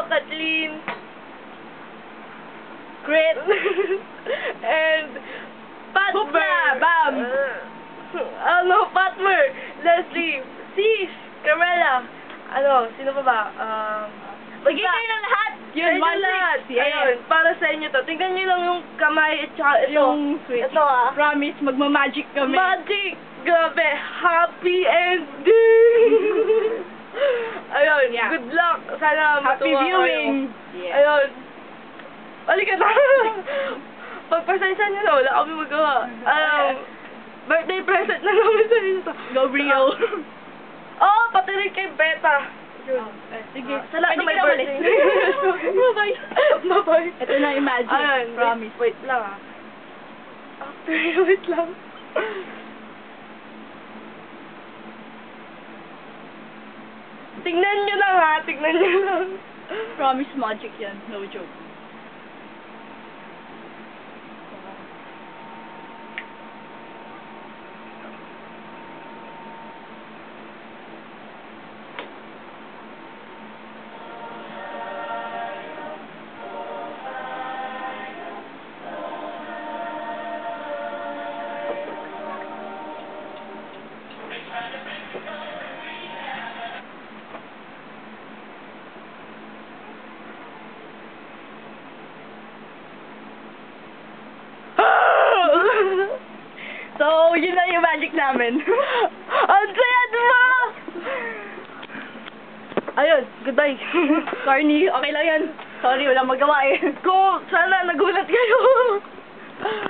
Kathleen, Crit, and Patmer. Bam! Patmer, Leslie, Sis, Carmela, sino pa ba? Bigay kayo ng lahat! Yun, Sa inyo lahat. 1-6. Yeah. Ayun, para sa inyo to. Tingnan nyo lang yung kamay at saka ito. Yung switch. Ito Promise, magmamagic kami. Magic! Grabe! Happy ending! Ayun, Yeah. good luck. Sana Happy matuwa viewing! kayo. Yeah. Ayun. Halika na! Pagpasensya nyo na, wala kami magawa. Birthday present na namin sa inyo to. Go, Brio. Oh, pati rin kay Beta. Yun. Sige. Sa lahat na may Pwede ka birthday. Bye-bye. Bye-bye. Ito na yung magic. Ayun, Promise. Wait lang wait lang. Tingnan nyo lang tingnan nyo lang. Promise magic yan. No joke. So, yun na yung magic namin. Ang saya, diba? Ayun, goodbye. Corny, okay lang yan. Sorry, walang magawa eh. Kung sana nagulat kayo.